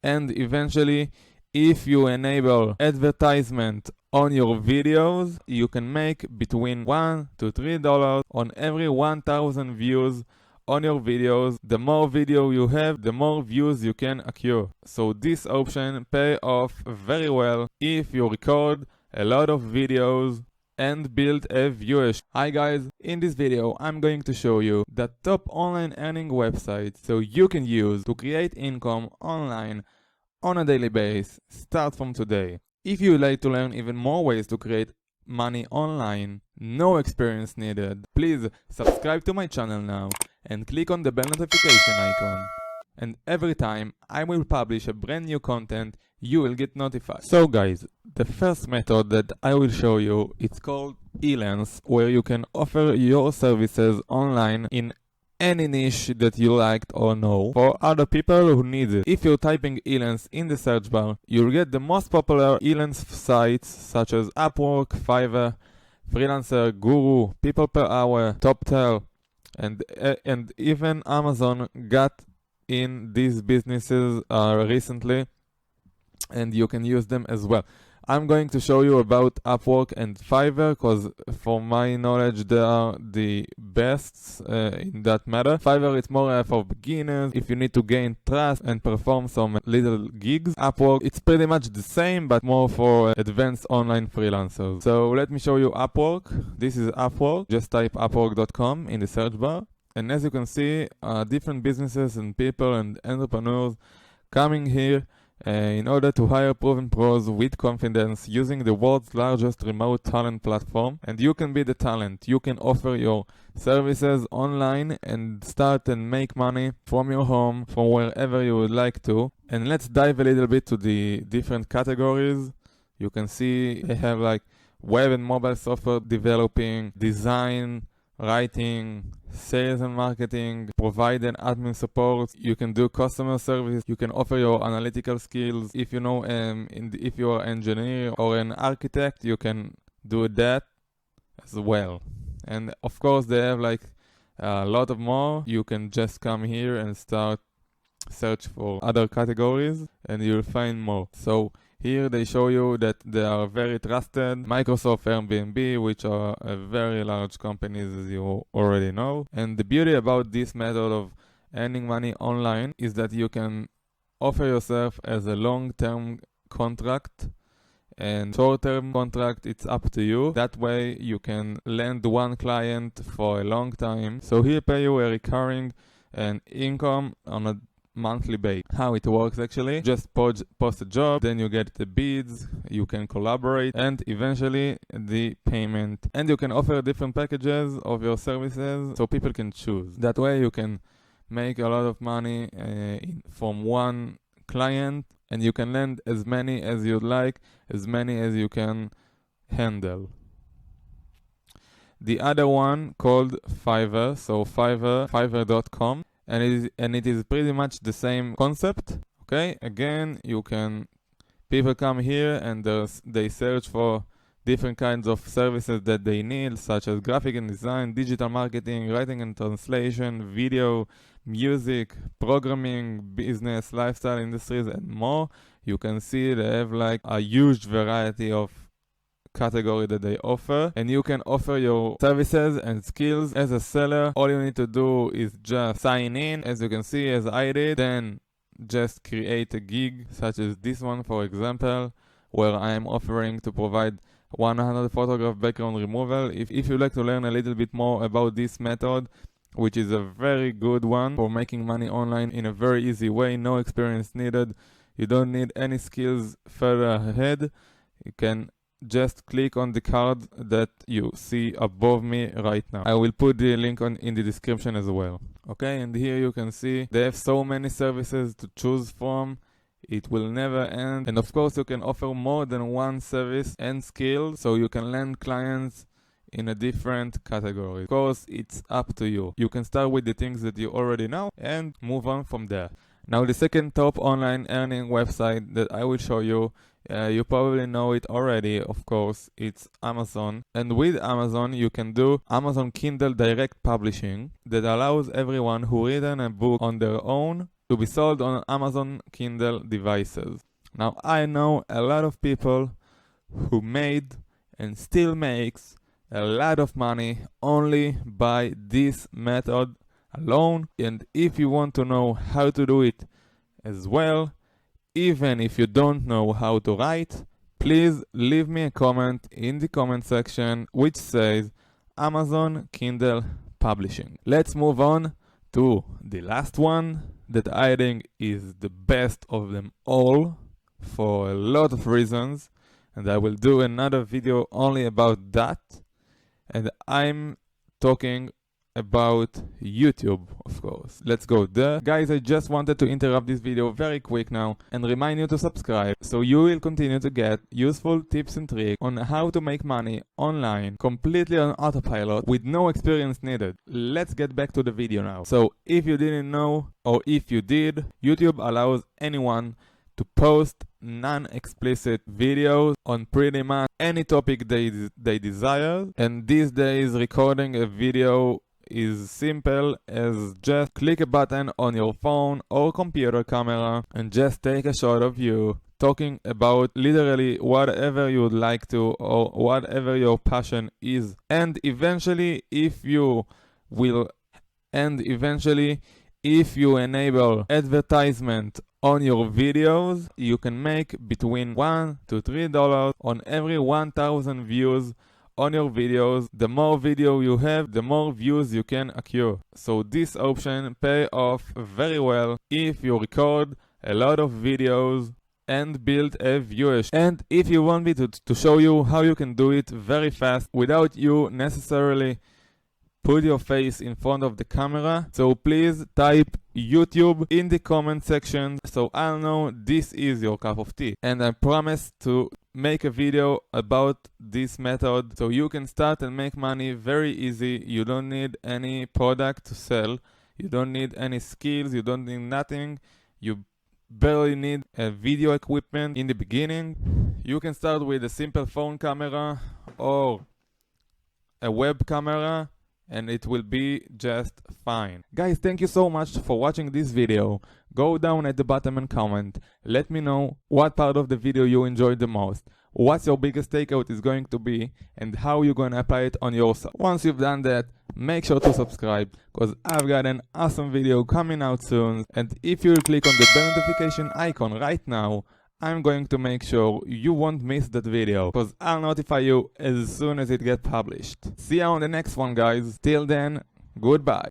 And eventually, if you enable advertisement on your videos, you can make between $1 to $3 on every 1,000 views on your videos. The more video you have, the more views you can accrue. So this option pay off very well if you record a lot of videos and build a viewership. Hi guys, in this video I'm going to show you the top online earning websites so you can use to create income online on a daily basis. Start from today. If you would like to learn even more ways to create money online, no experience needed, please subscribe to my channel now and click on the bell notification icon. And every time I will publish a brand new content, you will get notified. So guys, the first method that I will show you, it's called eLance, where you can offer your services online in any niche that you liked or know for other people who need it. If you're typing eLance in the search bar, you'll get the most popular eLance sites such as Upwork, Fiverr, Freelancer, Guru, People Per Hour, TopTel, and even Amazon got in these businesses recently, and you can use them as well. I'm going to show you about Upwork and Fiverr because for my knowledge they are the best in that matter. Fiverr is more for beginners if you need to gain trust and perform some little gigs. Upwork, it's pretty much the same but more for advanced online freelancers. So let me show you Upwork. This is Upwork. Just type upwork.com in the search bar. And as you can see, different businesses and people and entrepreneurs coming here in order to hire proven pros with confidence using the world's largest remote talent platform. And you can be the talent. You can offer your services online and start and make money from your home, from wherever you would like to. And let's dive a little bit to the different categories. You can see they have like web and mobile software developing, design, writing, sales and marketing, provide and admin support. You can do customer service. You can offer your analytical skills. If you know, if you are an engineer or an architect, you can do that as well. And of course, they have like a lot of more. You can just come here and start search for other categories, and you'll find more. So here they show you that they are very trusted. Microsoft, Airbnb, which are very large companies as you already know. And the beauty about this method of earning money online is that you can offer yourself as a long-term contract and short-term contract, it's up to you. That way you can land one client for a long time. So he'll pay you a recurring and income on a monthly base. How it works actually, just post a job, then you get the bids, you can collaborate, and eventually the payment. And you can offer different packages of your services so people can choose. That way you can make a lot of money from one client, and you can land as many as you'd like, as many as you can handle. The other one called Fiverr, so Fiverr.com. And it is pretty much the same concept. Okay, again, people come here and they search for different kinds of services that they need, such as graphic and design, digital marketing, writing and translation, video, music, programming, business, lifestyle industries, and more. You can see they have like a huge variety of category that they offer, and you can offer your services and skills as a seller. All you need to do is just sign in, as you can see, as I did, then just create a gig such as this one, for example, where I am offering to provide 100 photograph background removal. If you'd like to learn a little bit more about this method, which is a very good one for making money online in a very easy way, no experience needed, you don't need any skills further ahead, you can just click on the card that you see above me right now. I will put the link in the description as well. Okay, and here you can see they have so many services to choose from. It will never end. And of course you can offer more than one service and skill, so you can land clients in a different category. Of course, it's up to you. You can start with the things that you already know and move on from there. Now the second top online earning website that I will show you, you probably know it already, of course, it's Amazon. And with Amazon, you can do Amazon Kindle Direct Publishing that allows everyone who written a book on their own to be sold on Amazon Kindle devices. Now, I know a lot of people who made and still makes a lot of money only by this method alone. And if you want to know how to do it as well, even if you don't know how to write, please leave me a comment in the comment section which says Amazon Kindle Publishing. Let's move on to the last one that I think is the best of them all for a lot of reasons, and I will do another video only about that. And I'm talking about YouTube, of course. Let's go there. Guys, I just wanted to interrupt this video very quick now and remind you to subscribe so you will continue to get useful tips and tricks on how to make money online completely on autopilot with no experience needed. Let's get back to the video now. So if you didn't know, or if you did, YouTube allows anyone to post non-explicit videos on pretty much any topic they desire. And these days recording a video is simple as just click a button on your phone or computer camera and just take a shot of you talking about literally whatever you would like to or whatever your passion is. And eventually if you enable advertisement on your videos, you can make between $1 to $3 on every 1,000 views on your videos. The more video you have, the more views you can accrue. So this option pay off very well if you record a lot of videos and build a viewership. And if you want me to show you how you can do it very fast without you necessarily put your face in front of the camera, so please type YouTube in the comment section so I'll know this is your cup of tea. And I promise to make a video about this method so you can start and make money very easy. You don't need any product to sell, you don't need any skills, you don't need nothing. You barely need a video equipment in the beginning. You can start with a simple phone camera or a web camera and it will be just fine. Guys, thank you so much for watching this video. Go down at the bottom and comment. Let me know what part of the video you enjoyed the most, what's your biggest takeout is going to be, and how you're gonna apply it on yourself. Once you've done that, make sure to subscribe because I've got an awesome video coming out soon. And if you click on the bell notification icon right now, I'm going to make sure you won't miss that video because I'll notify you as soon as it gets published. See you on the next one, guys. Till then, goodbye.